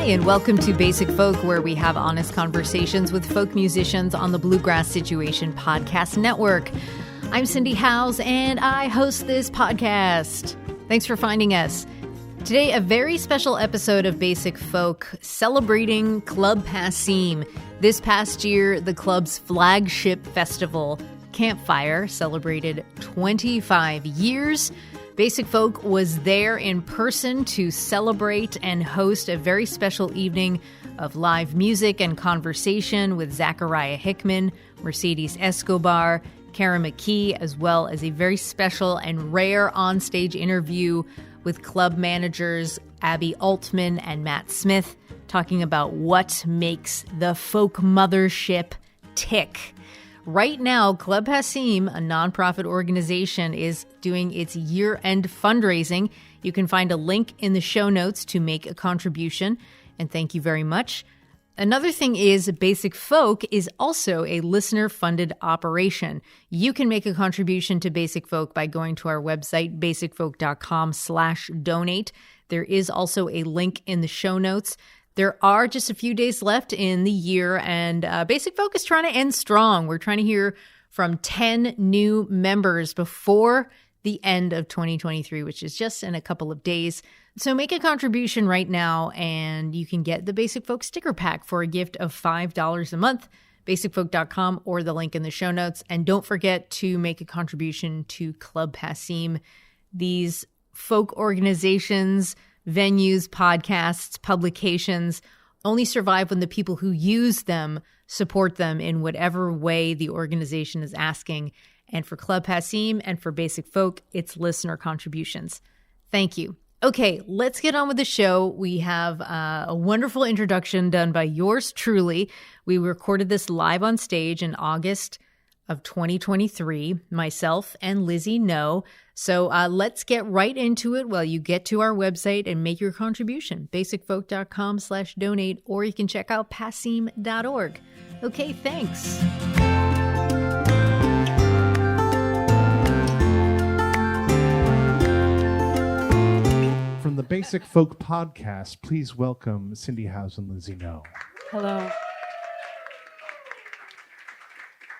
And welcome to Basic Folk, where we have honest conversations with folk musicians on the Bluegrass Situation Podcast Network. I'm Cindy Howes, and I host this podcast. Thanks for finding us. Today, a very special episode of Basic Folk celebrating Club Passim. This past year, the club's flagship festival, Campfire, celebrated 25 years. Basic Folk was there in person to celebrate and host a very special evening of live music and conversation with Zachariah Hickman, Mercedes Escobar, Kara McKee, as well as a very special and rare onstage interview with club managers Abby Altman and Matt Smith, talking about what makes the folk mothership tick. Right now, Club Passim, a nonprofit organization, is doing its year-end fundraising. You can find a link in the show notes to make a contribution, and thank you very much. Another thing is Basic Folk is also a listener-funded operation. You can make a contribution to Basic Folk by going to our website, basicfolk.com/donate. There is also a link in the show notes. There are just a few days left in the year, and Basic Folk is trying to end strong. We're trying to hear from 10 new members before the end of 2023, which is just in a couple of days. So make a contribution right now, and you can get the Basic Folk sticker pack for a gift of $5 a month, basicfolk.com, or the link in the show notes. And don't forget to make a contribution to Club Passim. These folk organizations, venues, podcasts, publications only survive when the people who use them support them in whatever way the organization is asking. And for Club Passim and for Basic Folk, it's listener contributions. Thank you. Okay, let's get on with the show. We have a wonderful introduction done by yours truly. We recorded this live on stage in August of 2023, myself and Lizzie No. So let's get right into it while you get to our website and make your contribution, basicfolk.com/donate, or you can check out passim.org. Okay, thanks. From the Basic Folk Podcast, please welcome Cindy Howes and Lizzie No. Hello.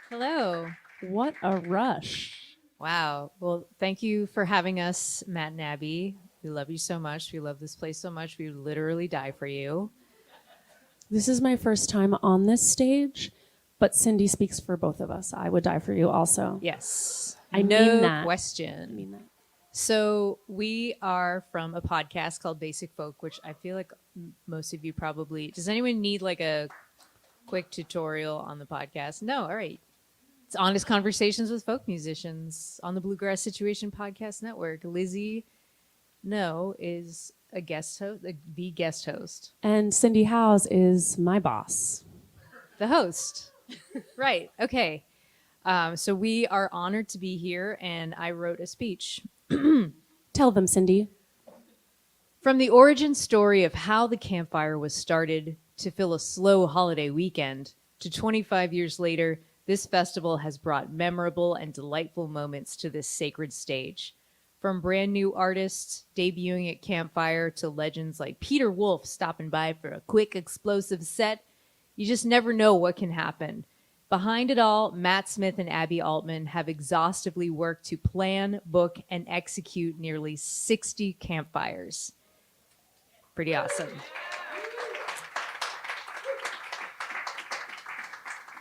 Hello. What a rush. Wow. Well, thank you for having us, Matt and Abby. We love you so much. We love this place so much. We would literally die for you. This is my first time on this stage, but Cindy speaks for both of us. I would die for you also. Yes. I no mean that. question. I mean that. So we are from a podcast called Basic Folk, which I feel like most of you probably... Does anyone need like a quick tutorial on the podcast? No. All right. It's honest conversations with folk musicians on the Bluegrass Situation Podcast Network. Lizzie No is a guest host, the guest host. And Cindy Howes is my boss. The host. Right. Okay. So we are honored to be here, and I wrote a speech. Tell them, Cindy. From the origin story of how the campfire was started to fill a slow holiday weekend to 25 years later, this festival has brought memorable and delightful moments to this sacred stage. From brand new artists debuting at Campfire to legends like Peter Wolf stopping by for a quick, explosive set, you just never know what can happen. Behind it all, Matt Smith and Abby Altman have exhaustively worked to plan, book, and execute nearly 60 campfires. Pretty awesome.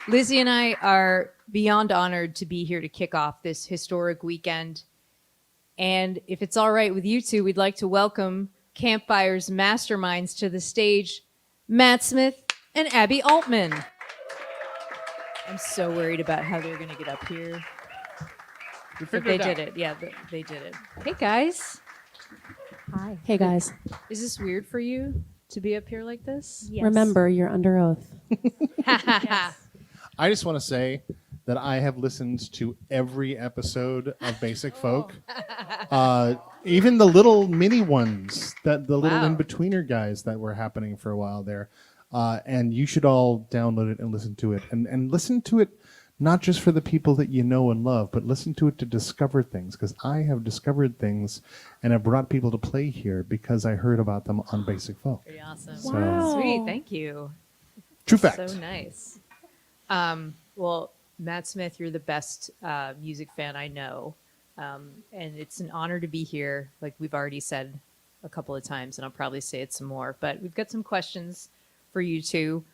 Lizzie and I are beyond honored to be here to kick off this historic weekend. And if it's all right with you two, we'd like to welcome Campfire's masterminds to the stage, Matt Smith and Abby Altman. I'm so worried about how they're going to get up here. But they did it. Yeah, they did it. Hey, guys. Hi. Hey, guys. Is this weird for you to be up here like this? Yes. Remember, you're under oath. Yes. I just want to say that I have listened to every episode of Basic Folk, even the little mini ones, the little in-betweener guys that were happening for a while there. And you should all download it and listen to it. And listen to it not just for the people that you know and love, but listen to it to discover things, because I have discovered things and have brought people to play here because I heard about them on Basic Folk. Pretty awesome. So- Wow. Sweet. Thank you. True fact. So nice. Well, Matt Smith, you're the best music fan I know. And it's an honor to be here, like we've already said a couple of times, and I'll probably say it some more. But we've got some questions for you two.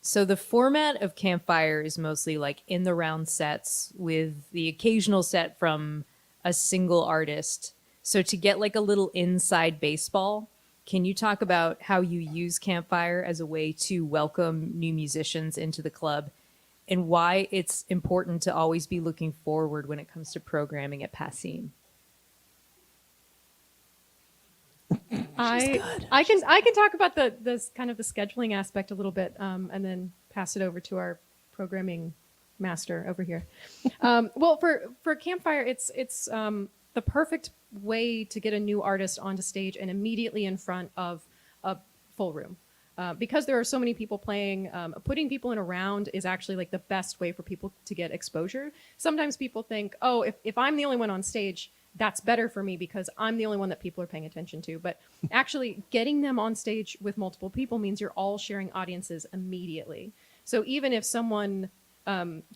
So the format of Campfire is mostly like in the round sets with the occasional set from a single artist. So to get like a little inside baseball, can you talk about how you use Campfire as a way to welcome new musicians into the club, and why it's important to always be looking forward when it comes to programming at Passim? I can talk about the kind of the scheduling aspect a little bit, and then pass it over to our programming master over here. Well, for Campfire, it's the perfect way to get a new artist onto stage and immediately in front of a full room. Because there are so many people playing, putting people in a round is actually like the best way for people to get exposure. Sometimes people think, oh, if I'm the only one on stage, that's better for me because I'm the only one that people are paying attention to. But actually getting them on stage with multiple people means you're all sharing audiences immediately. So even if someone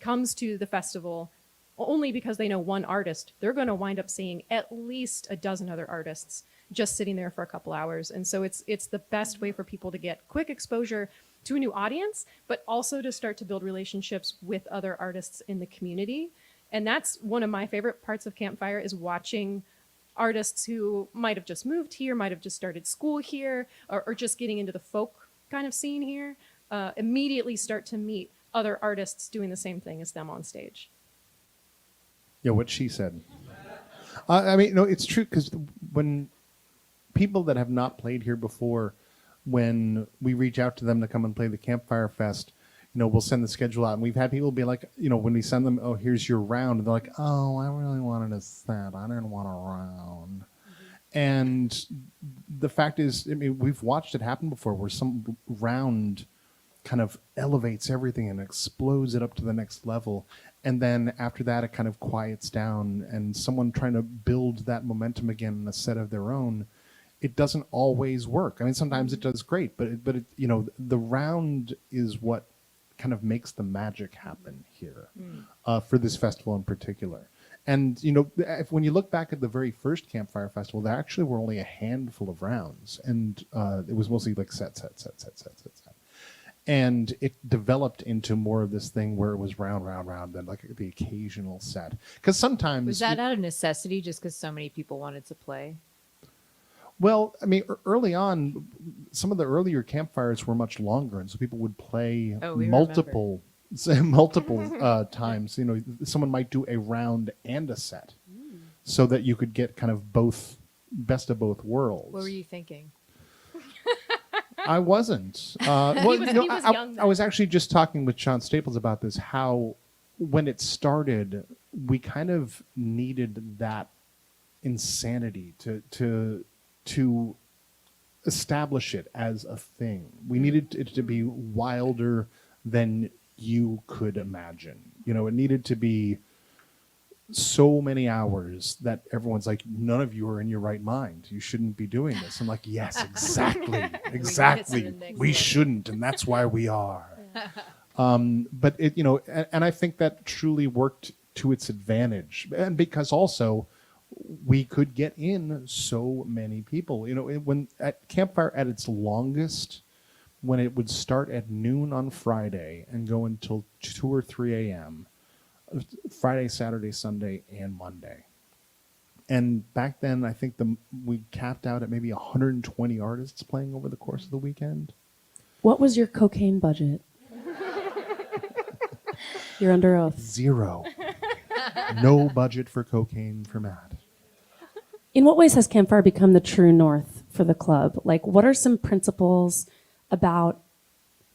comes to the festival only because they know one artist, they're going to wind up seeing at least a dozen other artists just sitting there for a couple hours. And so it's the best way for people to get quick exposure to a new audience, but also to start to build relationships with other artists in the community. And that's one of my favorite parts of Campfire, is watching artists who might have just moved here, might have just started school here, or just getting into the folk kind of scene here, immediately start to meet other artists doing the same thing as them on stage. Yeah, what she said. I mean, no, it's true, because when people that have not played here before, when we reach out to them to come and play the Campfire Fest, we'll send the schedule out, and we've had people be like, when we send them, oh, here's your round, and they're like, oh, I really wanted a set. I didn't want a round. Mm-hmm. And the fact is, I mean, we've watched it happen before, where some round kind of elevates everything and explodes it up to the next level. And then after that, it kind of quiets down, and someone trying to build that momentum again in a set of their own, it doesn't always work. I mean, sometimes it does great, but the round is what kind of makes the magic happen here for this festival in particular. And, when you look back at the very first Campfire Festival, there actually were only a handful of rounds, and it was mostly like set. And it developed into more of this thing where it was round, than like the occasional set. Because sometimes... Was that out of necessity, just because so many people wanted to play? Well, I mean, early on, some of the earlier campfires were much longer, and so people would play multiple times. Someone might do a round and a set, so that you could get kind of both, best of both worlds. What were you thinking? I wasn't. He was young I was actually just talking with Sean Staples about this, how when it started, we kind of needed that insanity to establish it as a thing. We needed it to be wilder than you could imagine. It needed to be so many hours that everyone's like, none of you are in your right mind. You shouldn't be doing this. I'm like, yes, exactly. We shouldn't, and that's why we are. But it, and I think that truly worked to its advantage, and because also we could get in so many people. When at Campfire at its longest, when it would start at noon on Friday and go until 2 or 3 a.m., Friday, Saturday, Sunday, and Monday. And back then, I think we capped out at maybe 120 artists playing over the course of the weekend. What was your cocaine budget? You're under oath. 0. No budget for cocaine for Matt. In what ways has Campfire become the true north for the club? Like, what are some principles about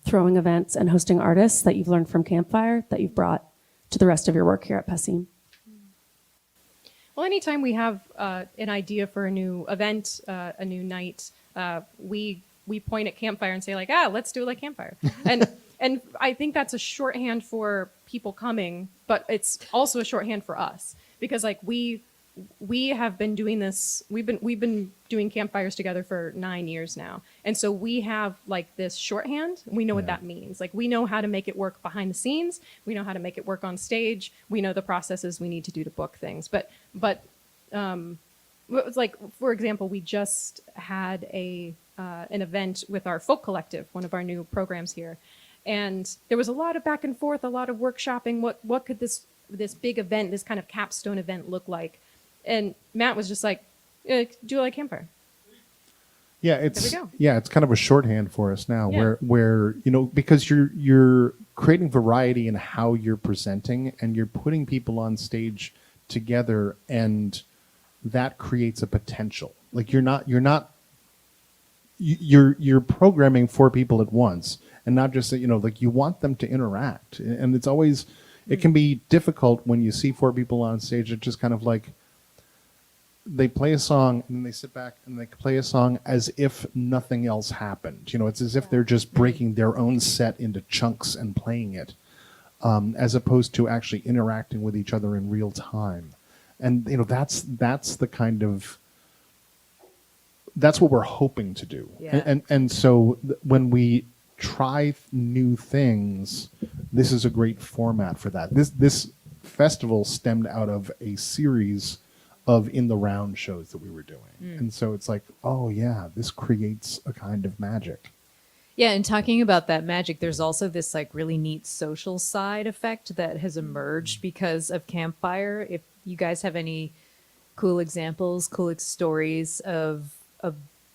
throwing events and hosting artists that you've learned from Campfire that you've brought to the rest of your work here at Passim? Well, anytime we have an idea for a new event, a new night, we point at Campfire and say like, let's do it like Campfire. And I think that's a shorthand for people coming, but it's also a shorthand for us because like we have been doing this. We've been doing campfires together for 9 years now, and so we have like this shorthand. We know what that means. Like we know how to make it work behind the scenes. We know how to make it work on stage. We know the processes we need to do to book things. But it's like, for example, we just had an event with our folk collective, one of our new programs here, and there was a lot of back and forth, a lot of workshopping. What could this big event, this kind of capstone event, look like? And Matt was just like, do like campfire. Yeah, There we go. it's kind of a shorthand for us now, Yeah. where because you're creating variety in how you're presenting, and you're putting people on stage together, and that creates a potential. Like you're programming 4 people at once, and not just like you want them to interact, and it's always it can be difficult when you see 4 people on stage. It's just kind of like they play a song and then they sit back and they play a song as if nothing else happened. It's as if they're just breaking their own set into chunks and playing it, as opposed to actually interacting with each other in real time. And that's the kind of that's what we're hoping to do. Yeah. And so when we try new things, this is a great format for that. This festival stemmed out of a series of in the round shows that we were doing. And so it's like, oh yeah, this creates a kind of magic. Yeah, and talking about that magic, there's also this like really neat social side effect that has emerged because of Campfire. If you guys have any cool examples, cool stories of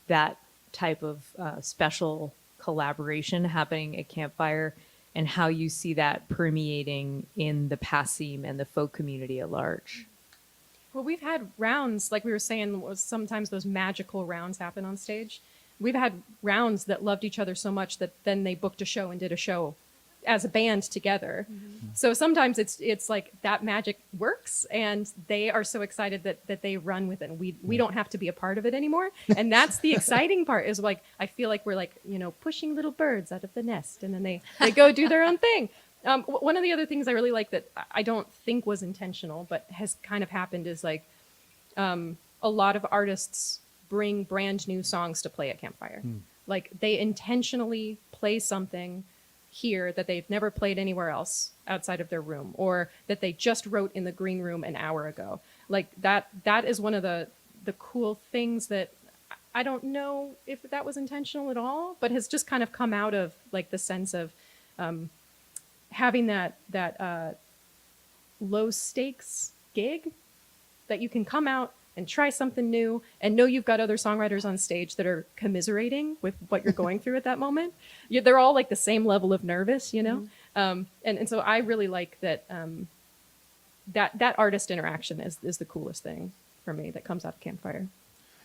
that type of special collaboration happening at Campfire, and how you see that permeating in the Passim and the folk community at large. Well, we've had rounds, like we were saying, sometimes those magical rounds happen on stage. We've had rounds that loved each other so much that then they booked a show and did a show as a band together. Mm-hmm. So sometimes it's like that magic works, and they are so excited that they run with it. And we don't have to be a part of it anymore. And that's the exciting part, is like, I feel like we're like, pushing little birds out of the nest, and then they go do their own thing. One of the other things I really like that I don't think was intentional, but has kind of happened, is like a lot of artists bring brand new songs to play at Campfire. Like they intentionally play something here that they've never played anywhere else outside of their room, or that they just wrote in the green room an hour ago. Like that is one of the cool things that I don't know if that was intentional at all, but has just kind of come out of like the sense of having that low stakes gig that you can come out and try something new and know you've got other songwriters on stage that are commiserating with what you're going through at that moment. They're all like the same level of nervous, Mm-hmm. And so I really like that that artist interaction is the coolest thing for me that comes out of Campfire.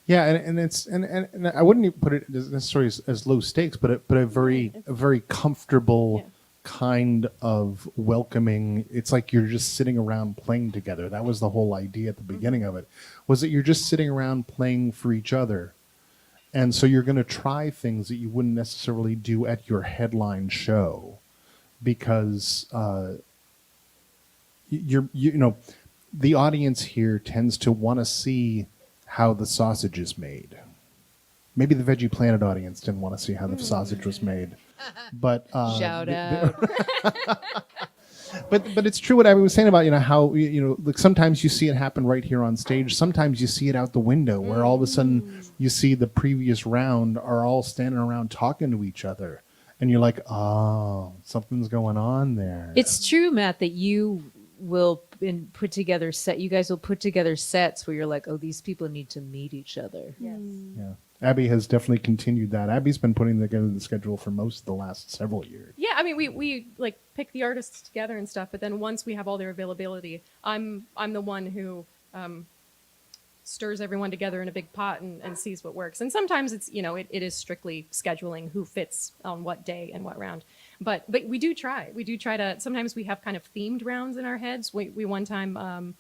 Yeah, and it's and I wouldn't even put it necessarily as low stakes, but a very comfortable kind of welcoming. It's like you're just sitting around playing together. That was the whole idea at the beginning of it, was that you're just sitting around playing for each other. And so you're going to try things that you wouldn't necessarily do at your headline show, because the audience here tends to want to see how the sausage is made. Maybe the Veggie Planet audience didn't want to see how the sausage was made. But Shout out. But it's true what Abby was saying about how like sometimes you see it happen right here on stage. Sometimes you see it out the window, where all of a sudden you see the previous round are all standing around talking to each other, and you're like, oh, something's going on there. It's true, Matt, that you will put together you guys will put together sets where you're like, oh, these people need to meet each other. Yes. Yeah. Abby has definitely continued that. Abby's been putting together the schedule for most of the last several years. Yeah, I mean, we like pick the artists together and stuff, but then once we have all their availability, I'm the one who stirs everyone together in a big pot and sees what works. And sometimes it's it is strictly scheduling who fits on what day and what round. But we do try. We do try to. Sometimes we have kind of themed rounds in our heads. We one time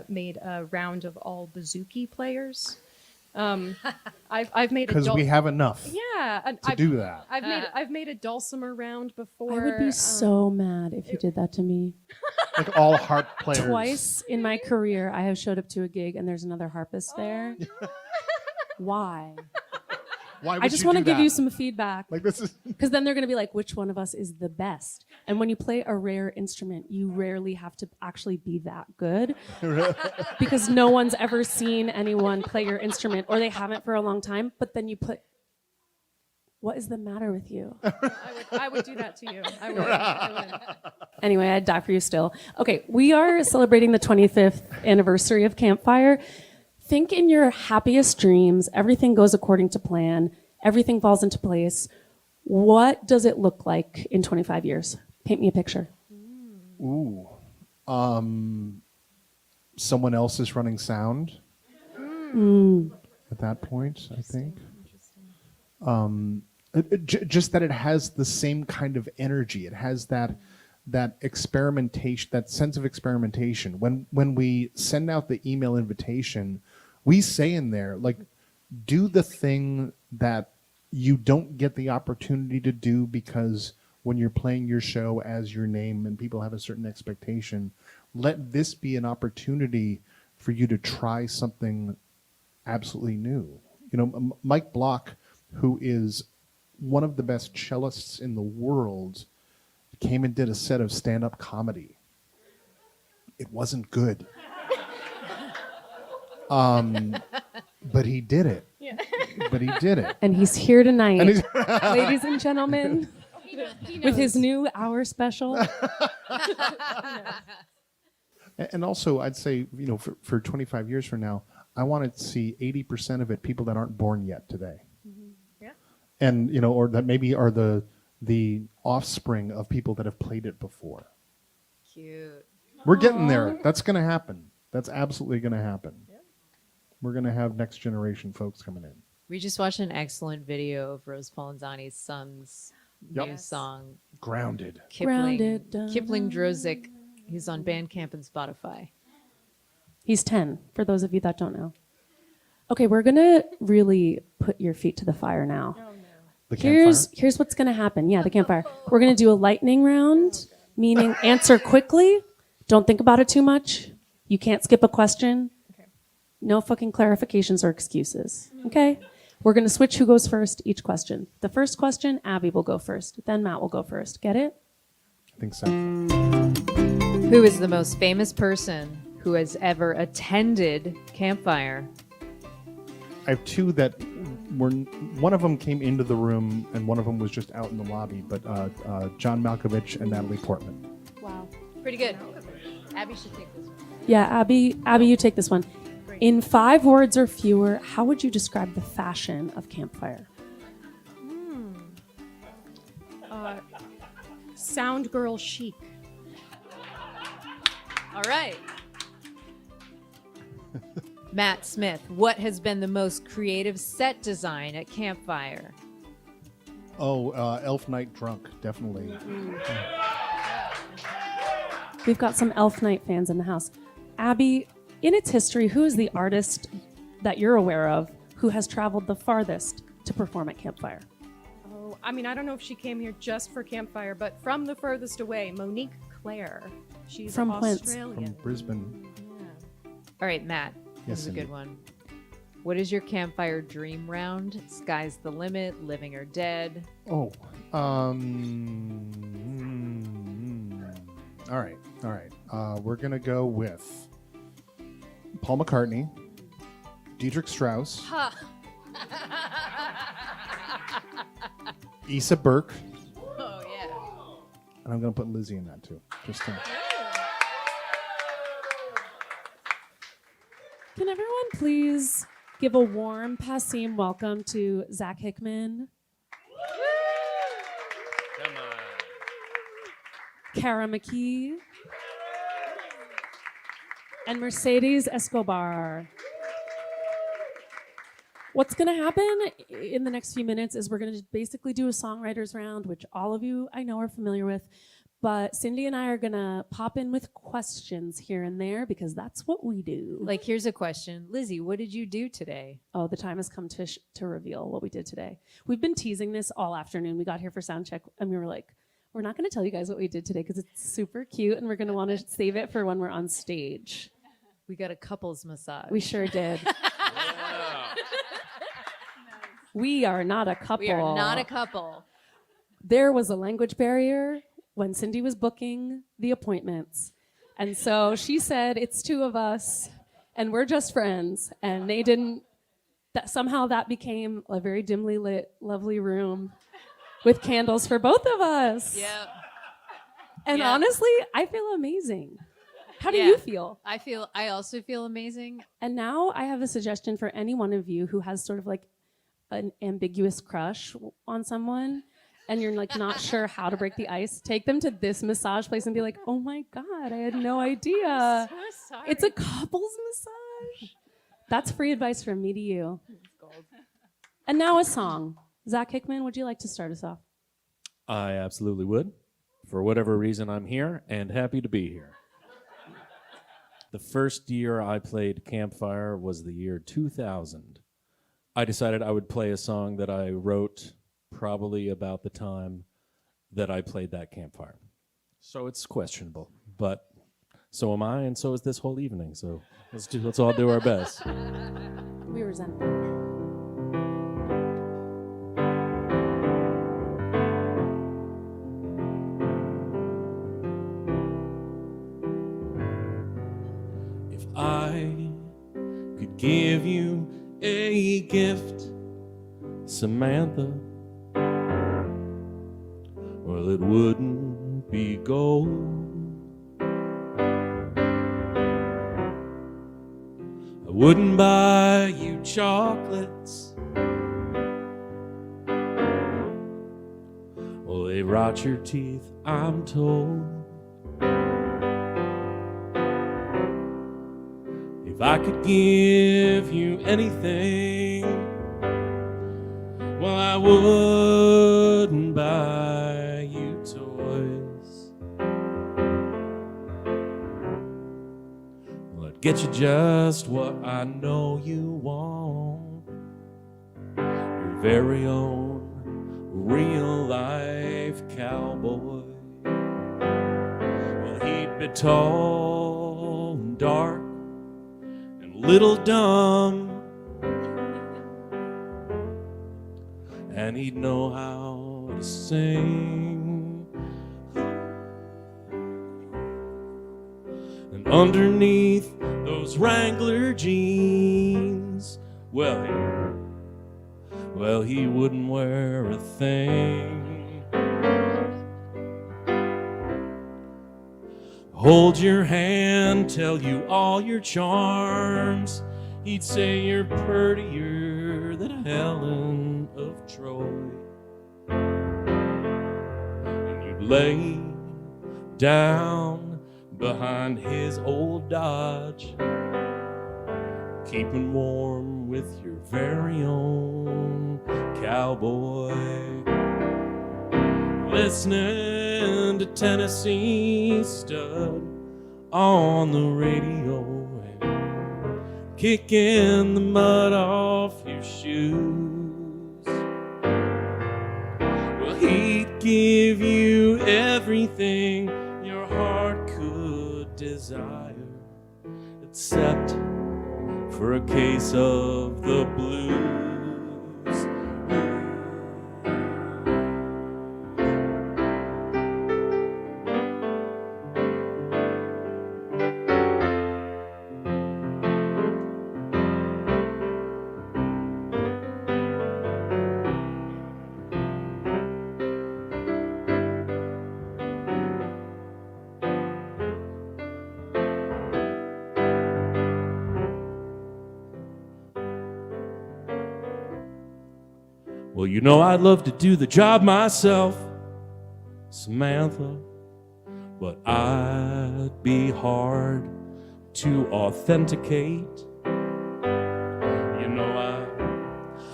made a round of all bouzouki players. I've made Because we have enough yeah to do that. I've made a dulcimer round before. I would be so mad if you did that to me. Like all harp players. Twice in my career, I have showed up to a gig and there's another harpist there. Why? Why would I just you want to do give that? you some feedback. Like this is Because then they're going to be like, which one of us is the best? And when you play a rare instrument, you rarely have to actually be that good. Because no one's ever seen anyone play your instrument, or they haven't for a long time. But then you put, what is the matter with you? I would do that to you. I would. Anyway, I'd die for you still. Okay, we are celebrating the 25th anniversary of Campfire. Think in your happiest dreams, everything goes according to plan, everything falls into place. What does it look like in 25 years? Paint me a picture. ooh. Someone else is running sound at that point, I think. Just that it has the same kind of energy. It has that experimentation, that sense of experimentation. When we send out the email invitation, we say in there, like, do the thing that you don't get the opportunity to do because when you're playing your show as your name and people have a certain expectation, let this be an opportunity for you to try something absolutely new. You know, Mike Block, who is one of the best cellists in the world, came and did a set of stand-up comedy. It wasn't good. But he did it. Yeah. But he did it. And he's here tonight, And he's- ladies and gentlemen, He with his knows. new hour special. And also, I'd say, you know, for 25 years from now, I want to see 80% of it people that aren't born yet today. Yeah. And, you know, or that maybe are the offspring of people that have played it before. Cute. We're getting there. That's going to happen. That's absolutely going to happen. Yeah. We're going to have next generation folks coming in. We just watched an excellent video of Rose Polenzani's son's Yep. new song, Grounded. Grounded. Kipling Drozik. He's on Bandcamp and Spotify. He's 10, for those of you that don't know. Okay, we're going to really put your feet to the fire now. Oh no. The campfire. Here's what's going to happen. Yeah, the campfire. We're going to do a lightning round, meaning answer quickly. Don't think about it too much. You can't skip a question. Okay. No fucking clarifications or excuses. Okay? We're going to switch who goes first each question. The first question, Abby will go first. Then Matt will go first. Get it? I think so. Who is the most famous person who has ever attended Campfire? I have two that were, one of them came into the room and one of them was just out in the lobby, but John Malkovich and Natalie Portman. Wow. Pretty good. Abby should take this one. Yeah, Abby, you take this one. In 5 words or fewer, how would you describe the fashion of Campfire? Sound girl chic. All right. Matt Smith, what has been the most creative set design at Campfire? Oh, Elf Night Drunk, definitely. We've got some Elf Night fans in the house. Abby, in its history, who is the artist that you're aware of who has traveled the farthest to perform at Campfire? Oh, I mean, I don't know if she came here just for Campfire, but from the furthest away, Monique Claire. She's From whence? Australian. From Brisbane. Yeah. All right, Matt. Yes, This is a Cindy. good one. What is your Campfire dream round? Sky's the limit, living or dead? Oh, all right. We're gonna go with Paul McCartney, Dietrich Strauss, Issa Burke, Oh, yeah. and I'm gonna put Lizzie in that too. Just to, Can everyone please give a warm Passim welcome to Zach Hickman, Come on. Kara McKee, and Mercedes Escobar. What's going to happen in the next few minutes is we're going to basically do a songwriters round, which all of you I know are familiar with. But Cindy and I are going to pop in with questions here and there because that's what we do. Like, here's a question. Lizzie, what did you do today? Oh, the time has come to reveal what we did today. We've been teasing this all afternoon. We got here for sound check and we were like, we're not going to tell you guys what we did today because it's super cute and we're going to want to save it for when we're on stage. We got a couples massage. We sure did. We are not a couple. We are not a couple. There was a language barrier when Cindy was booking the appointments. And so she said, it's two of us and we're just friends. And they didn't, somehow that became a very dimly lit, lovely room with candles for both of us. Yeah. And honestly, I feel amazing. How do you feel? I also feel amazing. And now I have a suggestion for any one of you who has sort of like an ambiguous crush on someone and you're like not sure how to break the ice. Take them to this massage place and be like, oh my God, I had no idea. I'm so sorry. It's a couples massage. That's free advice from me to you. And now a song. Zach Hickman, would you like to start us off? I absolutely would. For whatever reason, I'm here and happy to be here. The first year I played Campfire was the year 2000. I decided I would play a song that I wrote probably about the time that I played that Campfire. So it's questionable, but so am I, and so is this whole evening. So let's all do our best. We resent that. If I could give you a gift, Samantha, well, it wouldn't be gold. I wouldn't buy you chocolates. Well, they rot your teeth, I'm told. If I could give you anything, well, I wouldn't buy you toys. Well, I'd get you just what I know you want. Your very own real-life cowboy. Well, he'd be tall and dark, little dumb, and he'd know how to sing. And underneath those Wrangler jeans, well, he wouldn't wear a thing. Hold your hand, tell you all your charms. He'd say you're prettier than Helen of Troy. And you'd lay down behind his old Dodge, keeping warm with your very own cowboy. Listening to Tennessee Stud on the radio and kicking the mud off your shoes. Well, he'd give you everything your heart could desire, except for a case of the blues. Well, you know I'd love to do the job myself, Samantha, but I'd be hard to authenticate. You know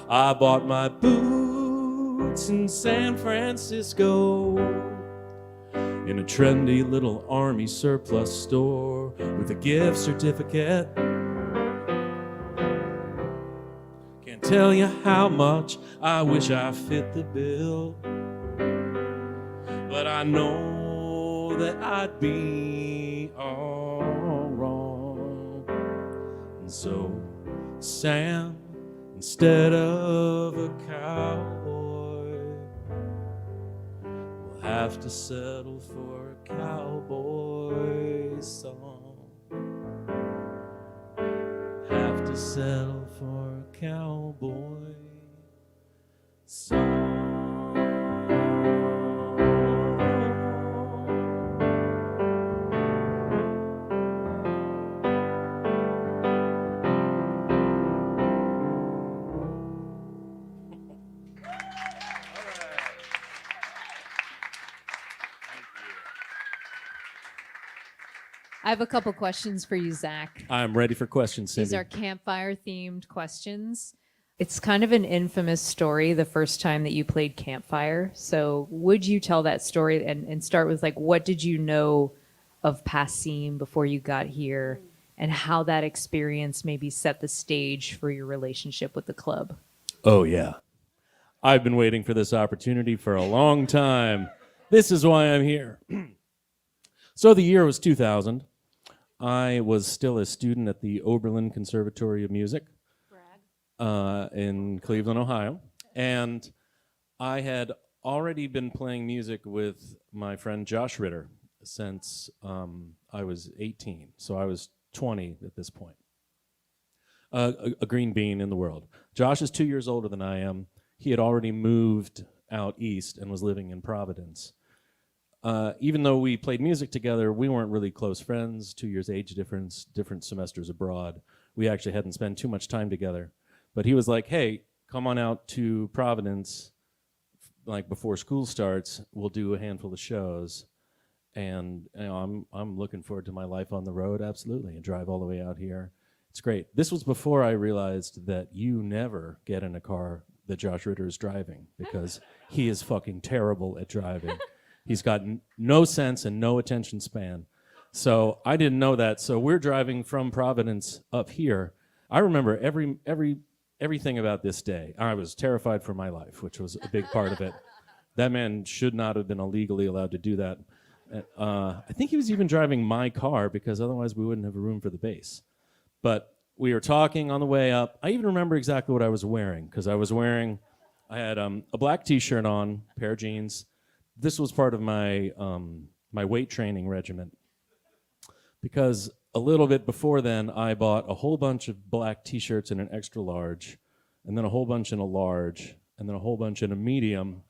I bought my boots in San Francisco, in a trendy little army surplus store with a gift certificate. Can't tell you how much I wish I fit the bill, but I know that I'd be all wrong. And so, Sam, instead of a cowboy, we'll have to settle for a cowboy song. Have to settle for a cowboy song. I have a couple questions for you, Zach. I'm ready for questions, Cindy. These are campfire-themed questions. It's kind of an infamous story, the first time that you played Campfire. So would you tell that story and start with, like, what did you know of Passim before you got here, and how that experience maybe set the stage for your relationship with the club? Oh, yeah. I've been waiting for this opportunity for a long time. This is why I'm here. So the year was 2000. I was still a student at the Oberlin Conservatory of Music in Cleveland, Ohio. And I had already been playing music with my friend Josh Ritter since I was 18. So I was 20 at this point. A green bean in the world. Josh is 2 years older than I am. He had already moved out east and was living in Providence. Even though we played music together, we weren't really close friends. 2 years age difference, different semesters abroad. We actually hadn't spent too much time together. But he was like, hey, come on out to Providence, like before school starts. We'll do a handful of shows. And you know, I'm looking forward to my life on the road, absolutely, and drive all the way out here. It's great. This was before I realized that you never get in a car that Josh Ritter is driving, because he is fucking terrible at driving. He's got no sense and no attention span. So I didn't know that. So we're driving from Providence up here. I remember everything about this day. I was terrified for my life, which was a big part of it. That man should not have been illegally allowed to do that. I think he was even driving my car, because otherwise we wouldn't have a room for the bass. But we were talking on the way up. I even remember exactly what I was wearing, because I had a black T-shirt on, pair of jeans. This was part of my my weight training regimen, because a little bit before then, I bought a whole bunch of black T-shirts in an extra large, and then a whole bunch in a large, and then a whole bunch in a medium.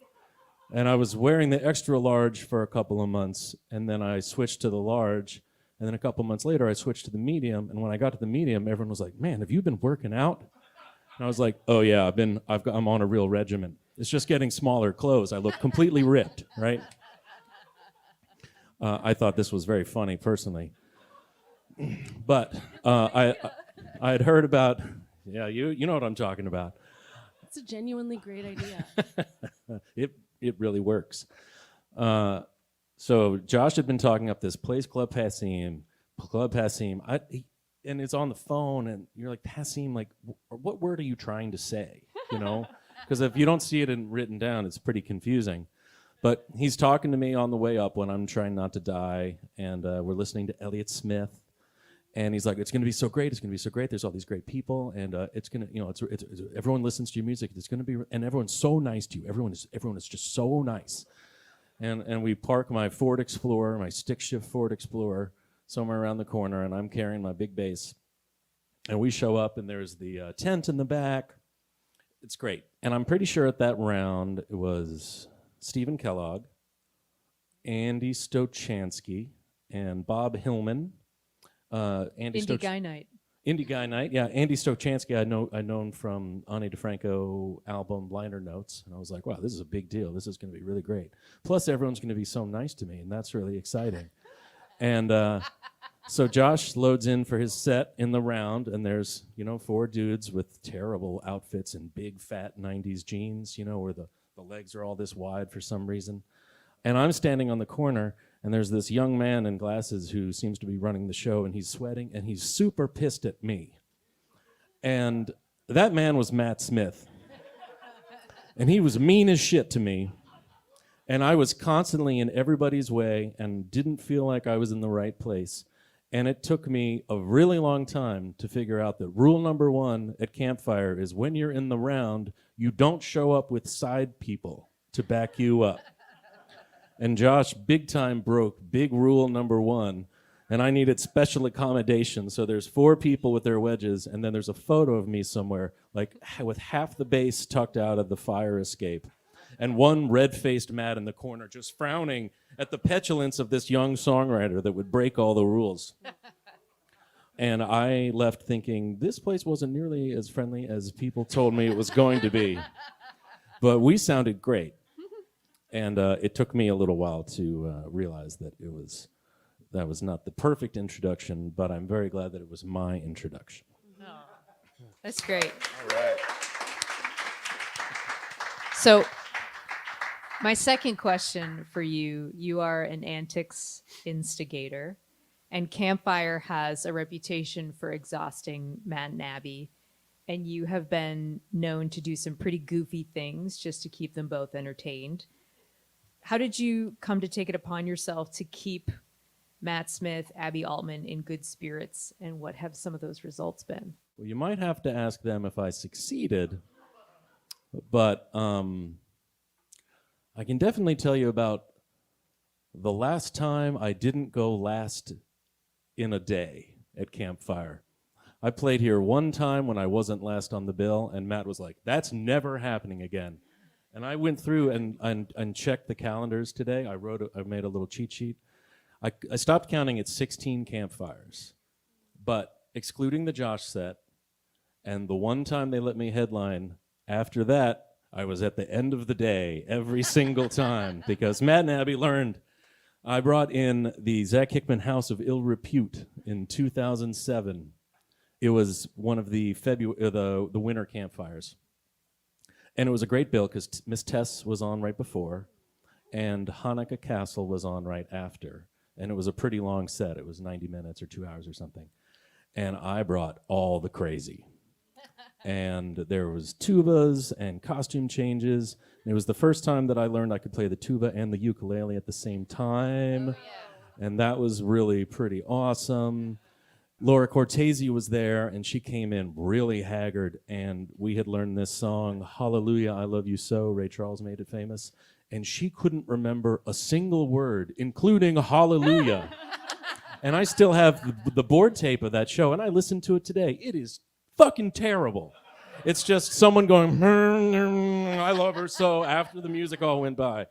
And I was wearing the extra large for a couple of months, and then I switched to the large, and then a couple months later, I switched to the medium. And when I got to the medium, everyone was like, "Man, have you been working out?" And I was like, "Oh yeah, I'm on a real regimen. It's just getting smaller clothes. I look completely ripped, right?" I thought this was very funny, personally. But I had heard about, yeah, you know what I'm talking about. It's a genuinely great idea. It really works. So Josh had been talking up this place, Club Passim. And it's on the phone, and you're like, Passim, like, what word are you trying to say? You know? Because if you don't see it written down, it's pretty confusing. But he's talking to me on the way up when I'm trying not to die, and we're listening to Elliott Smith. And he's like, it's going to be so great. It's going to be so great. There's all these great people, and it's going to, you know, it's everyone listens to your music. It's going to be, and everyone's so nice to you. Everyone is just so nice. And we park my Ford Explorer, my stick shift Ford Explorer, somewhere around the corner, and I'm carrying my big bass. And we show up, and there's the tent in the back. It's great. And I'm pretty sure at that round it was Stephen Kellogg, Andy Stochansky, and Bob Hillman. Indie Guy Night. Indie Guy Night, yeah. Andy Stochansky, I known from Ani DeFranco album Liner Notes, and I was like, wow, this is a big deal. This is going to be really great. Plus, everyone's going to be so nice to me, and that's really exciting. And so Josh loads in for his set in the round, and there's, you know, 4 dudes with terrible outfits and big fat 90s jeans, you know, where the legs are all this wide for some reason. And I'm standing on the corner, And there's this young man in glasses who seems to be running the show, and he's sweating, and he's super pissed at me. And that man was Matt Smith. And he was mean as shit to me. And I was constantly in everybody's way and didn't feel like I was in the right place. And it took me a really long time to figure out that rule number 1 at Campfire is when you're in the round, you don't show up with side people to back you up. And Josh big time broke big rule number 1, and I needed special accommodation. So there's 4 people with their wedges, and then there's a photo of me somewhere, like with half the bass tucked out of the fire escape, and one red-faced Matt in the corner just frowning at the petulance of this young songwriter that would break all the rules. And I left thinking, this place wasn't nearly as friendly as people told me it was going to be. But we sounded great. And it took me a little while to realize that that was not the perfect introduction, but I'm very glad that it was my introduction. Oh, that's great. All right. So, my second question for you, you are an antics instigator, and Campfire has a reputation for exhausting Matt and Abby, and you have been known to do some pretty goofy things just to keep them both entertained. How did you come to take it upon yourself to keep Matt Smith, Abby Altman in good spirits, and what have some of those results been? Well, you might have to ask them if I succeeded, but I can definitely tell you about the last time I didn't go last in a day at Campfire. I played here one time when I wasn't last on the bill, and Matt was like, that's never happening again. And I went through and checked the calendars today. I made a little cheat sheet. I stopped counting at 16 Campfires, but excluding the Josh set and the one time they let me headline, after that, I was at the end of the day every single time because Matt and Abby learned. I brought in the Zach Hickman House of Ill Repute in 2007. It was one of the winter Campfires. And it was a great bill because Miss Tess was on right before, and Hanukkah Castle was on right after. And it was a pretty long set. It was 90 minutes or 2 hours or something. And I brought all the crazy. And there was tubas and costume changes. And it was the first time that I learned I could play the tuba and the ukulele at the same time. Oh, yeah. And that was really pretty awesome. Laura Cortese was there, and she came in really haggard, and we had learned this song, Hallelujah, I Love You So. Ray Charles made it famous. And she couldn't remember a single word, including Hallelujah. And I still have the board tape of that show, and I listened to it today. It is fucking terrible. It's just someone going, I love her so, after the music all went by.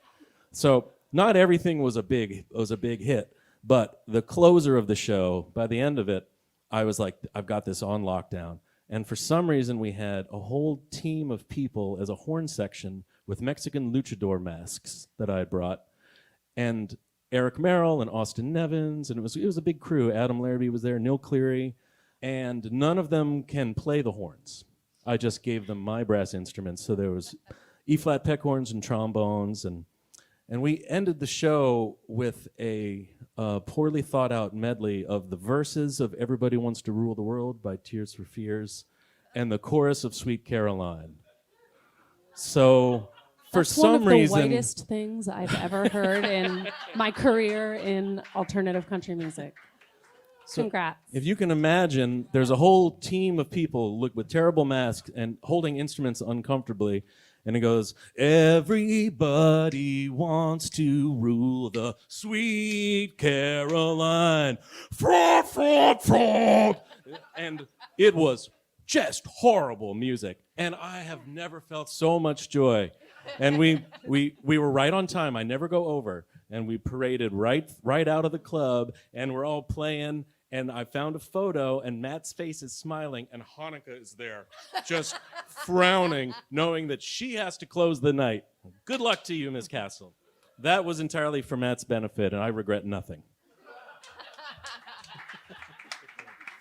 So not everything was a big hit, but the closer of the show, by the end of it, I was like, I've got this on lockdown. And for some reason, we had a whole team of people as a horn section with Mexican luchador masks that I had brought, and Eric Merrill and Austin Nevins, and it was a big crew. Adam Larrabee was there, Neil Cleary, and none of them can play the horns. I just gave them my brass instruments, so there was E-flat peckhorns and trombones, and we ended the show with a poorly thought out medley of the verses of Everybody Wants to Rule the World by Tears for Fears and the chorus of Sweet Caroline. So for some reason... That's one of the whitest things I've ever heard in my career in alternative country music. So congrats. If you can imagine, there's a whole team of people with terrible masks and holding instruments uncomfortably, and it goes, everybody wants to rule the sweet Caroline. Fraud, fraud, fraud. And it was just horrible music. And I have never felt so much joy. And we were right on time. I never go over. And we paraded right out of the club, and we're all playing. And I found a photo, and Matt's face is smiling, and Hanukkah is there, just frowning, knowing that she has to close the night. Good luck to you, Ms. Castle. That was entirely for Matt's benefit, and I regret nothing.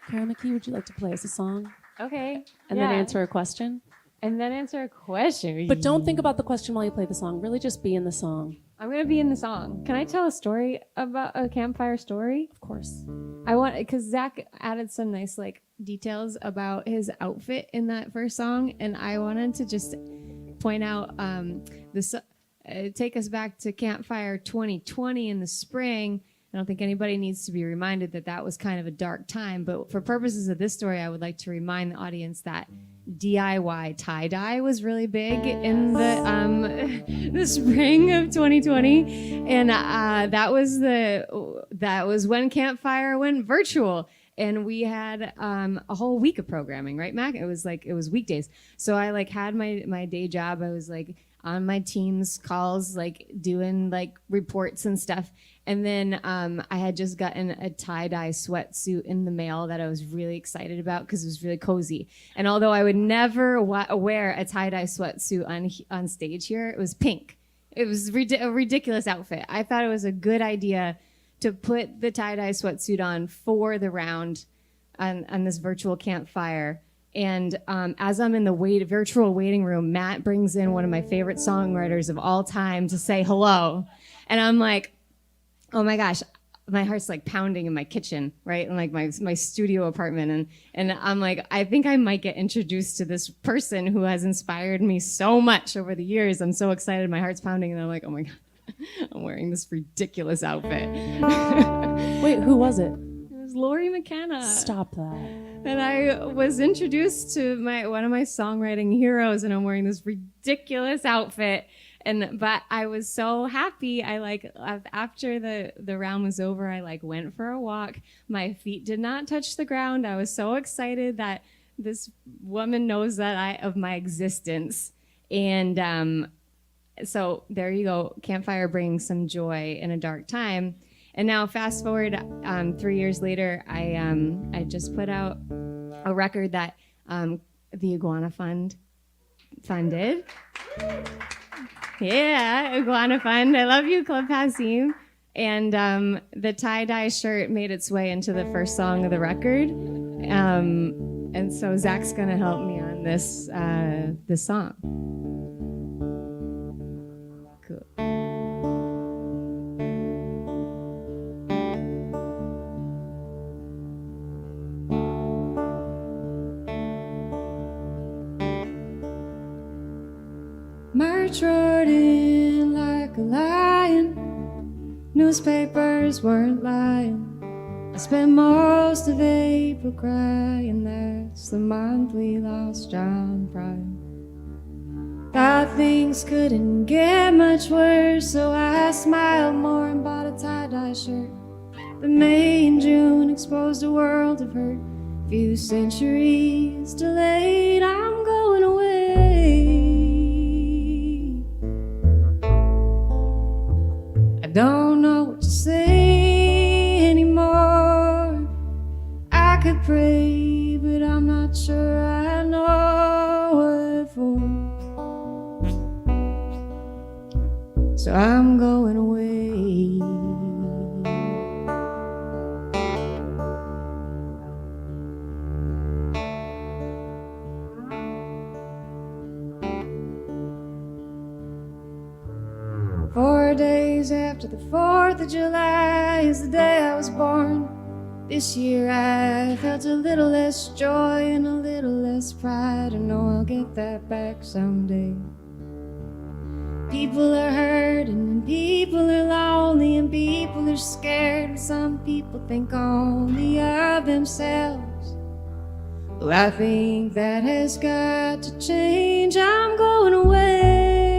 Kara McKee, would you like to play us a song? Okay. And then answer a question? And then answer a question. But don't think about the question while you play the song. Really just be in the song. I'm gonna be in the song. Can I tell a story about a campfire story? Of course. I want, because Zach added some nice like details about his outfit in that first song, and I wanted to just point out this. Take us back to Campfire 2020 in the spring. I don't think anybody needs to be reminded that that was kind of a dark time, but for purposes of this story, I would like to remind the audience that DIY tie-dye was really big in the spring of 2020, and that was when Campfire went virtual, and we had a whole week of programming, right, Mac? It was weekdays, so I like had my day job. I was like on my Teams calls, like doing like reports and stuff. And then I had just gotten a tie-dye sweatsuit in the mail that I was really excited about because it was really cozy. And although I would never wear a tie-dye sweatsuit on stage here, it was pink. It was a ridiculous outfit. I thought it was a good idea to put the tie-dye sweatsuit on for the round on this virtual campfire. And as I'm in the virtual waiting room, Matt brings in one of my favorite songwriters of all time to say hello. And I'm like, oh my gosh, my heart's like pounding in my kitchen, right? In like my studio apartment. And I'm like, I think I might get introduced to this person who has inspired me so much over the years. I'm so excited. My heart's pounding. And I'm like, oh my God, I'm wearing this ridiculous outfit. Wait, who was it? It was Lori McKenna. Stop that. And I was introduced to one of my songwriting heroes, and I'm wearing this ridiculous outfit. But I was so happy. I like after the round was over, I like went for a walk. My feet did not touch the ground. I was so excited that this woman knows that of my existence. And so there you go. Campfire brings some joy in a dark time. And now fast forward 3 years later, I just put out a record that the Iguana Fund funded. Yeah, Iguana Fund. I love you, Club Passim. And the tie-dye shirt made its way into the first song of the record. And so Zach's going to help me on this song. Cool. March roared in like a lion. Newspapers weren't lying. I spent most of April crying. That's the month we lost John Prine. Thought things couldn't get much worse, so I smiled more and bought a tie-dye shirt. The May and June exposed a world of hurt. Few centuries delayed, I'm going away. Don't know what to say anymore. I could pray, but I'm not sure I know what for. So I'm going away. After the 4th of July is the day I was born. This year I felt a little less joy and a little less pride. I know I'll get that back someday. People are hurting and people are lonely and people are scared, and some people think only of themselves. Well, I think that has got to change. I'm going away.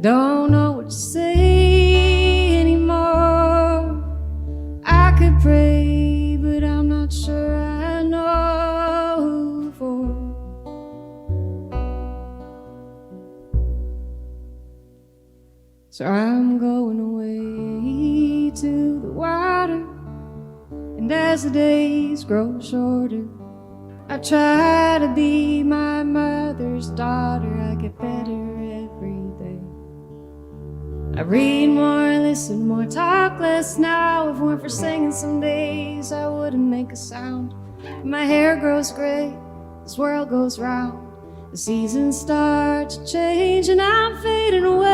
Don't know what to say anymore. I could pray, but I'm not sure I know who for. So I'm going away to the water, and as the days grow shorter, I try to be my mother's daughter. I get better every day. I read more, listen more, talk less now. If it weren't for singing some days, I wouldn't make a sound. My hair grows gray, this world goes round. The seasons start to change and I'm fading away.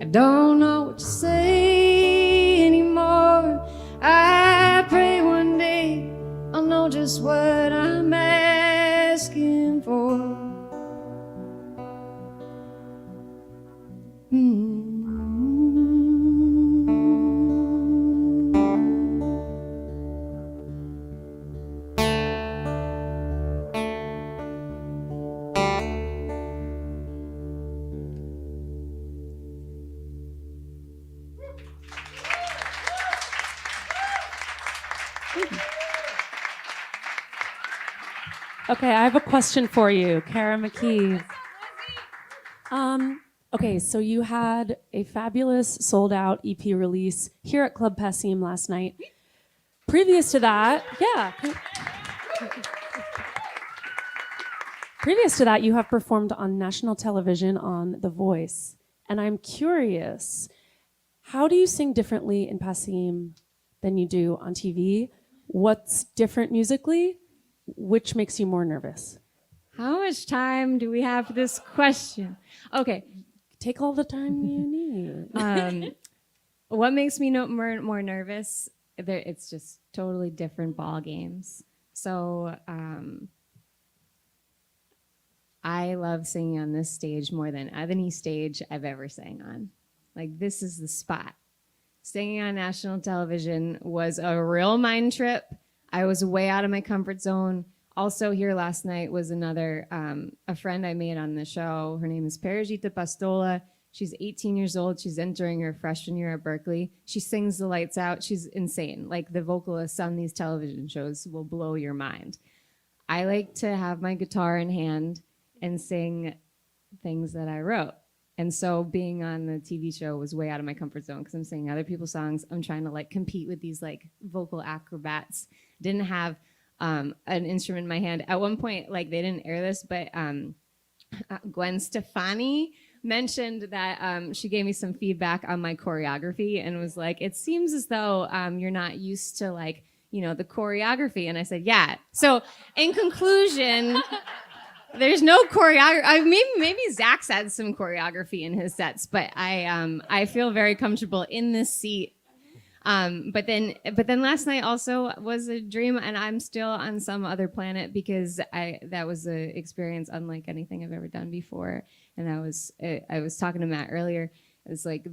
I don't know what to say anymore. I pray one day I'll know just what I'm asking for. Okay, I have a question for you, Kara McKee. Okay, so you had a fabulous sold-out EP release here at Club Passim last night. Previous to that, you have performed on national television on The Voice. And I'm curious, how do you sing differently in Passim than you do on TV? What's different musically? Which makes you more nervous? How much time do we have for this question? Okay. Take all the time you need. What makes me more nervous? It's just totally different ball games. So I love singing on this stage more than any stage I've ever sang on. Like, this is the spot. Singing on national television was a real mind trip. I was way out of my comfort zone. Also here last night was another, a friend I made on the show. Her name is Perigita Pastola. She's 18 years old. She's entering her freshman year at Berkeley. She sings the lights out. She's insane. Like, the vocalists on these television shows will blow your mind. I like to have my guitar in hand and sing things that I wrote. And so being on the TV show was way out of my comfort zone because I'm singing other people's songs. I'm trying to like compete with these like vocal acrobats. Didn't have an instrument in my hand. At one point, like, they didn't air this, but Gwen Stefani mentioned that she gave me some feedback on my choreography and was like, it seems as though you're not used to like, you know, the choreography. And I said, yeah. So in conclusion, there's no choreography. Maybe Zach's had some choreography in his sets, but I feel very comfortable in this seat. But then last night also was a dream, and I'm still on some other planet because that was an experience unlike anything I've ever done before. And I was talking to Matt earlier. It's like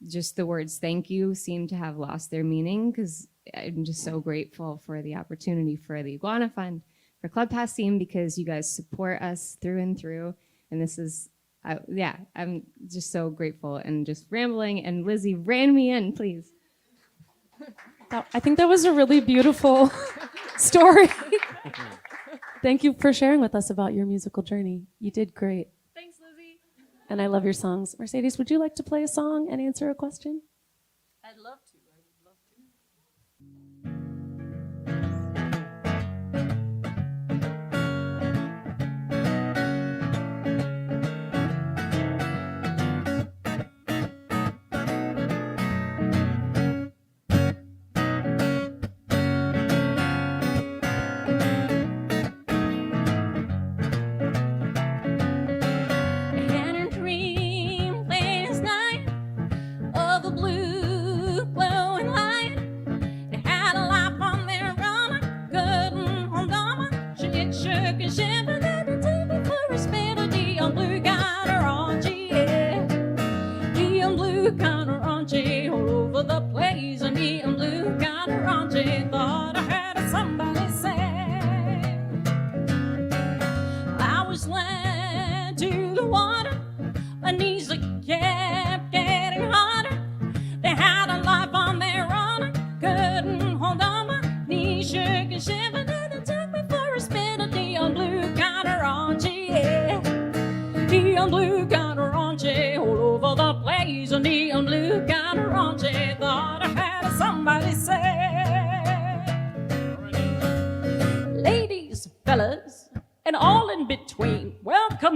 just the words "thank you" seem to have lost their meaning because I'm just so grateful for the opportunity for the Iguana Fund, for Club Passim, because you guys support us through and through. And this is, I'm just so grateful and just rambling. And Lizzie, rein me in, please. I think that was a really beautiful story. Thank you for sharing with us about your musical journey. You did great. Thanks, Lizzie. And I love your songs. Mercedes, would you like to play a song and answer a question? I'd love to.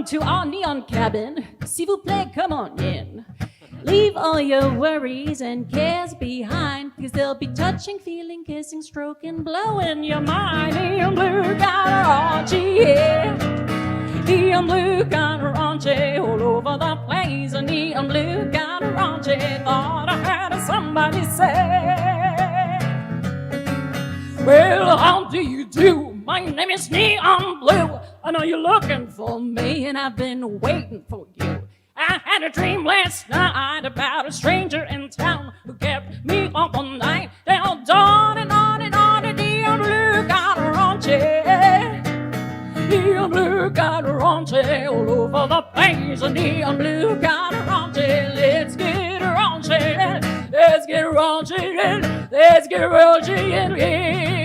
To our neon cabin, s'il vous plaît, come on in. Leave all your worries and cares behind, because they'll be touching, feeling, kissing, stroking, blowing your mind. Neon blue got a raunchy, yeah. Neon blue got a raunchy all over the place. Neon blue got a raunchy, thought I heard somebody say. Well, how do you do? My name is Neon Blue. I know you're looking for me, and I've been waiting for you. I had a dream last night about a stranger in town who kept me up all night till dawn and on and on. And Neon Blue got a raunchy. Neon Blue got a raunchy all over the place. Neon Blue got a raunchy. Let's get raunchy. Let's get raunchy. Let's get raunchy in here.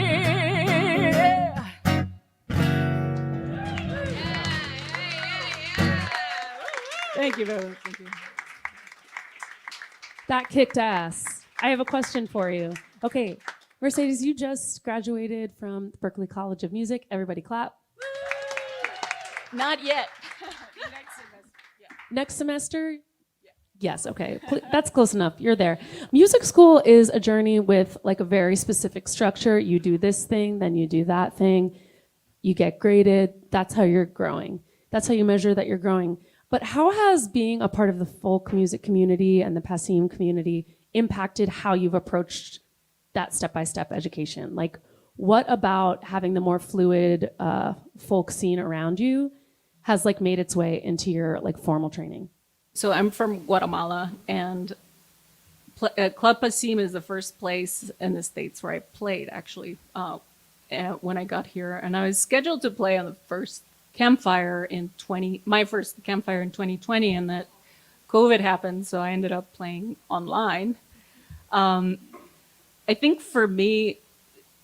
Thank you very much. Thank you. That kicked ass. I have a question for you. Okay, Mercedes, you just graduated from Berklee College of Music. Everybody clap. Not yet. Next semester? Yeah. Yes, okay. That's close enough. You're there. Music school is a journey with like a very specific structure. You do this thing, then you do that thing. You get graded. That's how you're growing. That's how you measure that you're growing. But how has being a part of the folk music community and the Passim community impacted how you've approached that step-by-step education? Like, what about having the more fluid folk scene around you has like made its way into your like formal training? So I'm from Guatemala, and Club Passim is the first place in the States where I played, actually, when I got here. And I was scheduled to play on the first campfire my first campfire in 2020, and that COVID happened, so I ended up playing online. I think for me,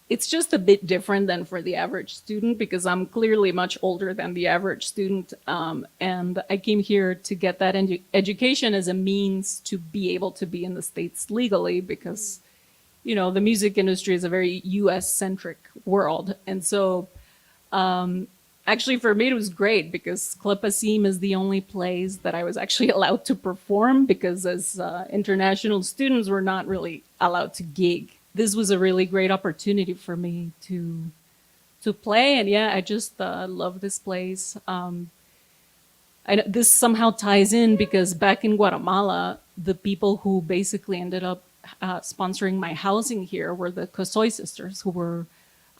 it's just a bit different than for the average student, because I'm clearly much older than the average student, and I came here to get that education as a means to be able to be in the States legally, because, you know, the music industry is a very US-centric world, and so actually, for me, it was great, because Club Passim is the only place that I was actually allowed to perform, because as international students, we're not really allowed to gig. This was a really great opportunity for me to play, and yeah, I just love this place. This somehow ties in, because back in Guatemala, the people who basically ended up sponsoring my housing here were the Cosoy sisters, who were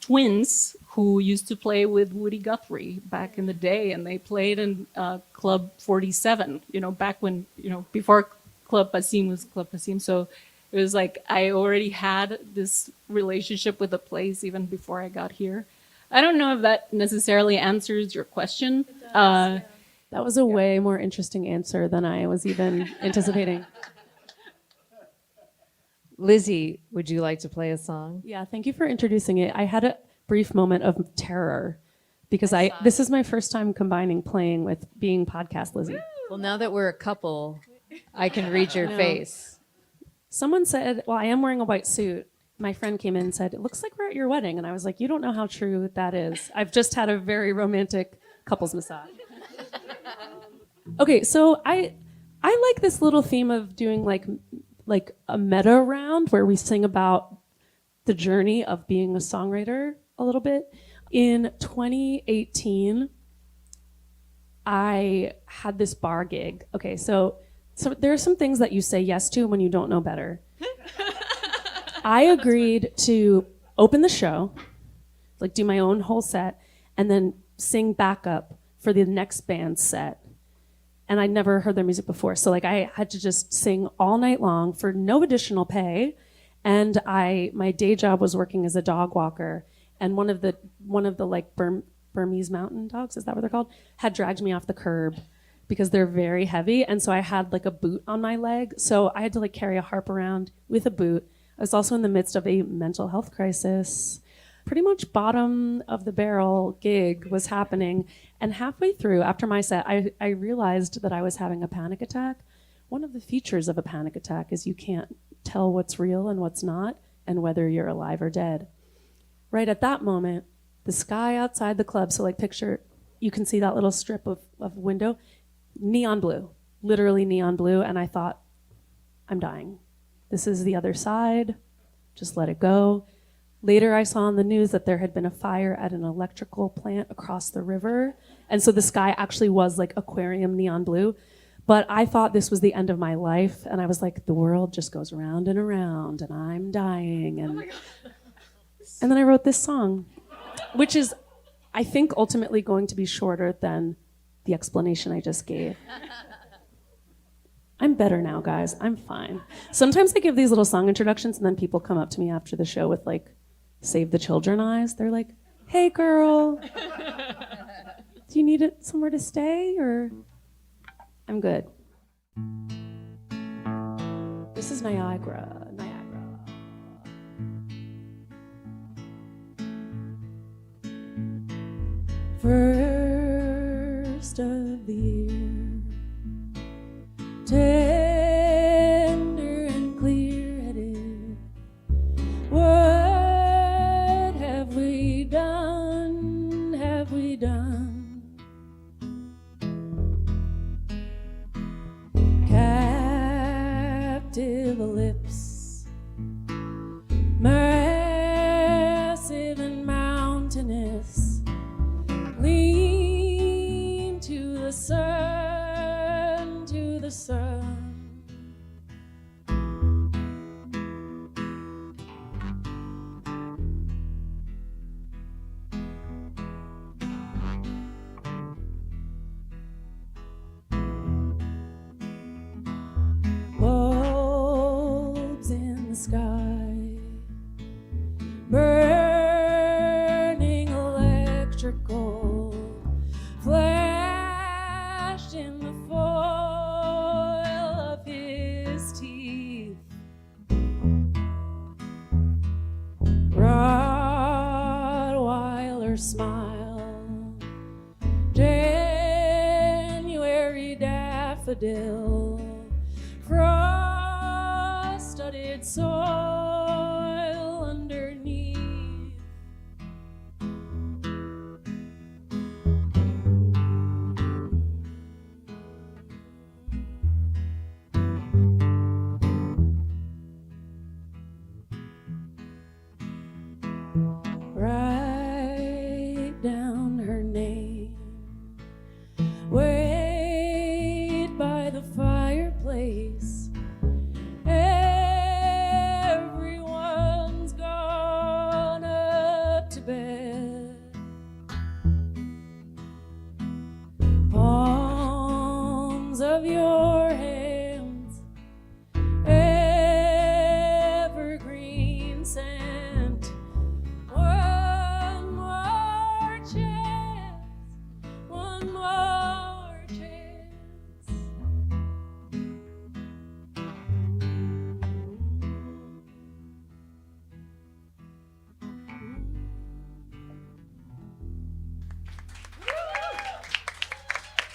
twins who used to play with Woody Guthrie back in the day, and they played in Club 47, you know, back when, you know, before Club Passim was Club Passim. So it was like I already had this relationship with the place even before I got here. I don't know if that necessarily answers your question. That was a way more interesting answer than I was even anticipating. Lizzie, would you like to play a song? Yeah, thank you for introducing it. I had a brief moment of terror, because this is my first time combining playing with being podcast Lizzie. Well, now that we're a couple, I can read your face. Someone said, well, I am wearing a white suit. My friend came in and said, it looks like we're at your wedding. And I was like, you don't know how true that is. I've just had a very romantic couples massage. Okay, so I like this little theme of doing like a meta round where we sing about the journey of being a songwriter a little bit. In 2018, I had this bar gig. Okay, so there are some things that you say yes to when you don't know better. I agreed to open the show, like do my own whole set, and then sing backup for the next band's set. And I'd never heard their music before. So like I had to just sing all night long for no additional pay. And my day job was working as a dog walker. And one of the like Burmese mountain dogs, is that what they're called, had dragged me off the curb because they're very heavy. And so I had like a boot on my leg. So I had to like carry a harp around with a boot. I was also in the midst of a mental health crisis. Pretty much bottom of the barrel gig was happening. And halfway through, after my set, I realized that I was having a panic attack. One of the features of a panic attack is you can't tell what's real and what's not, and whether you're alive or dead. Right at that moment, the sky outside the club, so like picture, you can see that little strip of window, neon blue, literally neon blue. And I thought, I'm dying. This is the other side. Just let it go. Later, I saw on the news that there had been a fire at an electrical plant across the river. And so the sky actually was like aquarium neon blue. But I thought this was the end of my life. And I was like, the world just goes around and around and I'm dying. And then I wrote this song, which is, I think, ultimately going to be shorter than the explanation I just gave. I'm better now, guys. I'm fine. Sometimes I give these little song introductions and then people come up to me after the show with like, Save the Children eyes. They're like, hey girl, do you need somewhere to stay or? I'm good. This is Niagara. First of the year, tender and clear-headed. What have we done? Have we done? Captive lips, massive and mountainous. Lean to the sun, to the sun. Bulbs in the sky, burning electrical. Flashed in the foil of his teeth. Rottweiler smile. January daffodil. Frost-studded soil underneath. Write down her name. Wait by the fireplace. Everyone's gone up to bed. Palms of your hands, evergreen scent. One more chance, one more chance.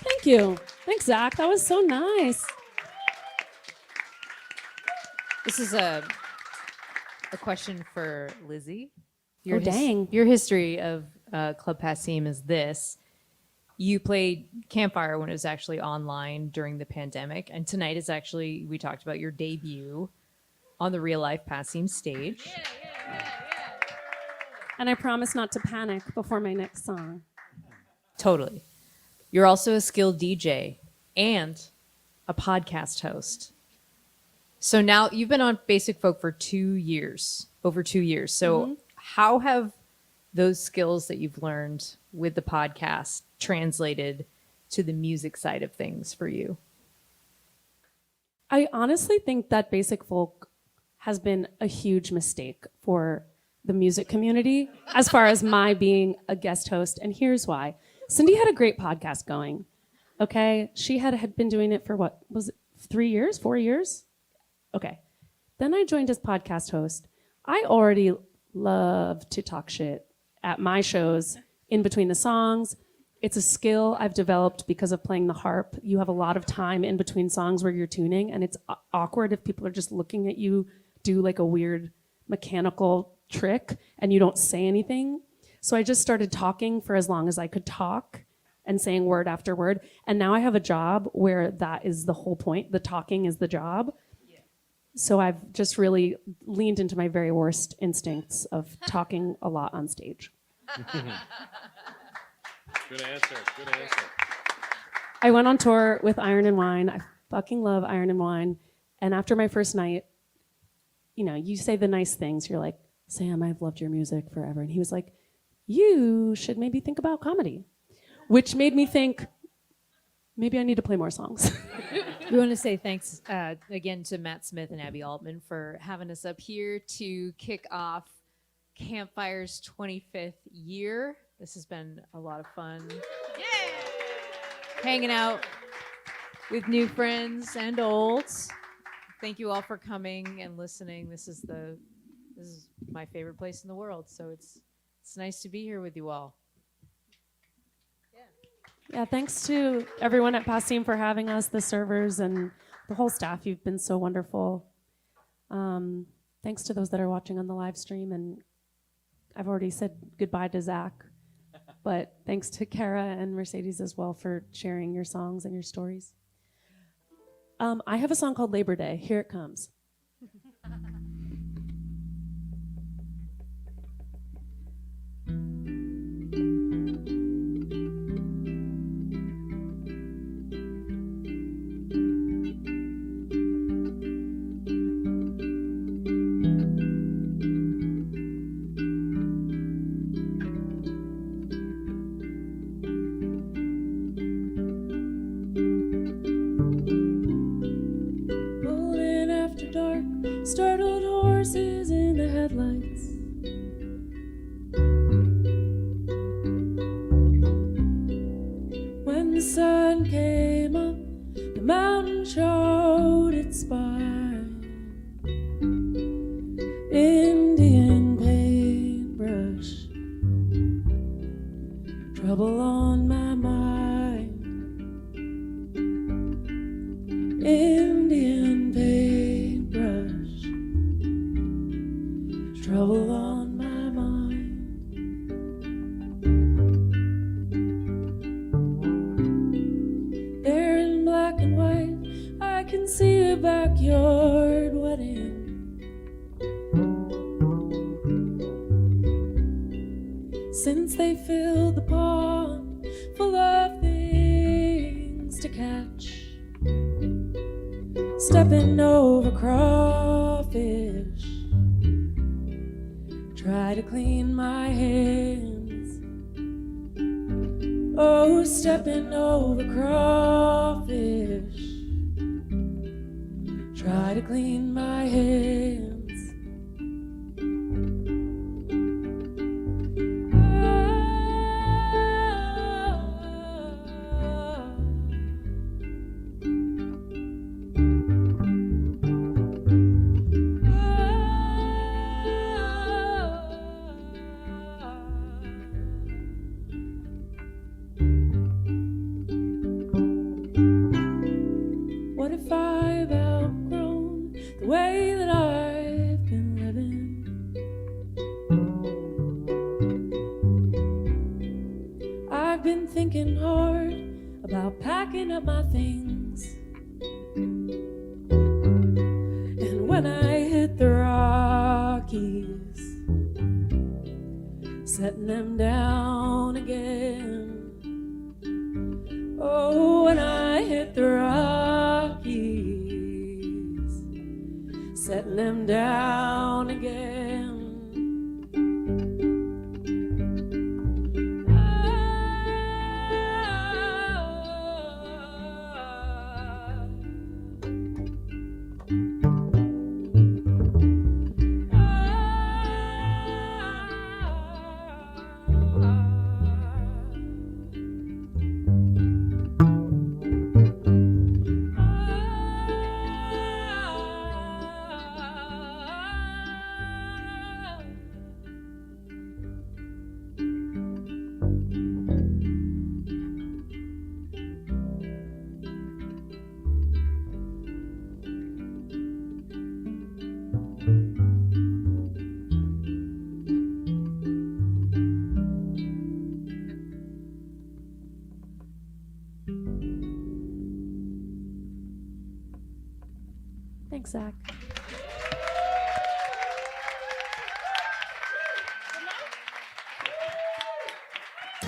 Thank you. Thanks, Zach. That was so nice. This is a question for Lizzie. Dang. Your history of Club Passim is this. You played Campfire when it was actually online during the pandemic. And tonight is actually, we talked about your debut on the real life Passim stage. And I promise not to panic before my next song. Totally. You're also a skilled DJ and a podcast host. So now you've been on Basic Folk for 2 years, over 2 years. So how have those skills that you've learned with the podcast translated to the music side of things for you? I honestly think that Basic Folk has been a huge mistake for the music community as far as my being a guest host. And here's why. Cindy had a great podcast going. Okay. She had been doing it for what was it? 3 years, 4 years? Okay. Then I joined as podcast host. I already love to talk shit at my shows in between the songs. It's a skill I've developed because of playing the harp. You have a lot of time in between songs where you're tuning, and it's awkward if people are just looking at you do like a weird mechanical trick and you don't say anything. So I just started talking for as long as I could talk and saying word after word. And now I have a job where that is the whole point. The talking is the job. So I've just really leaned into my very worst instincts of talking a lot on stage. Good answer. Good answer. I went on tour with Iron and Wine. I fucking love Iron and Wine. And after my first night, you know, you say the nice things. You're like, Sam, I've loved your music forever. And he was like, you should maybe think about comedy, which made me think, maybe I need to play more songs. We want to say thanks again to Matt Smith and Abby Altman for having us up here to kick off Campfire's 25th year. This has been a lot of fun. Yay! Hanging out with new friends and olds. Thank you all for coming and listening. This is my favorite place in the world, so it's nice to be here with you all. Yeah, thanks to everyone at Passim for having us, the servers and the whole staff. You've been so wonderful. Thanks to those that are watching on the live stream. And I've already said goodbye to Zach. But thanks to Kara and Mercedes as well for sharing your songs and your stories. I have a song called Labor Day. Here it comes. Startled horses in the headlights. When the sun came up, the mountain showed its spine. Indian paintbrush, trouble on my mind. Indian paintbrush, trouble on my mind. There in black and white, I can see a backyard wedding. Since they filled the pond full of things to catch, stepping over crawfish, try to clean my hands. Oh, stepping over crawfish, try to clean my hands. What if I've outgrown the way that I've been living? I've been thinking hard about packing up my things. And when I hit the Rockies, setting them down again. Oh, when I hit the Rockies, setting them down again. Thanks, Zach.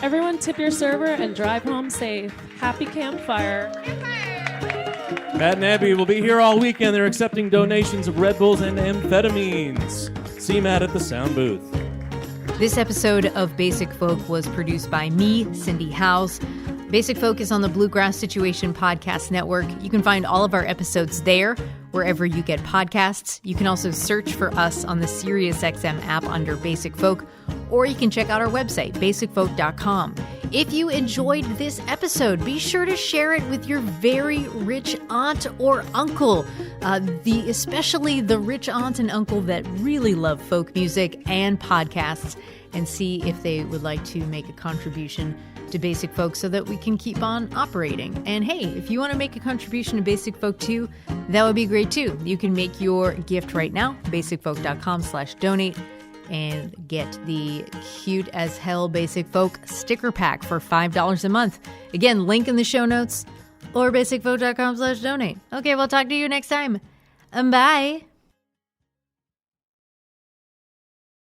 Everyone tip your server and drive home safe. Happy campfire. Matt and Abby will be here all weekend. They're accepting donations of Red Bulls and amphetamines. See Matt at the sound booth. This episode of Basic Folk was produced by me, Cindy Howes. Basic Folk is on the Bluegrass Situation Podcast Network. You can find all of our episodes there, wherever you get podcasts. You can also search for us on the SiriusXM app under Basic Folk, or you can check out our website, basicfolk.com. If you enjoyed this episode, be sure to share it with your very rich aunt or uncle, especially the rich aunt and uncle that really love folk music and podcasts, and see if they would like to make a contribution to Basic Folk so that we can keep on operating. And hey, if you want to make a contribution to Basic Folk too, that would be great too. You can make your gift right now, basicfolk.com/donate, and get the cute as hell Basic Folk sticker pack for $5 a month. Again, link in the show notes or basicfolk.com/donate. Okay, we'll talk to you next time. Bye.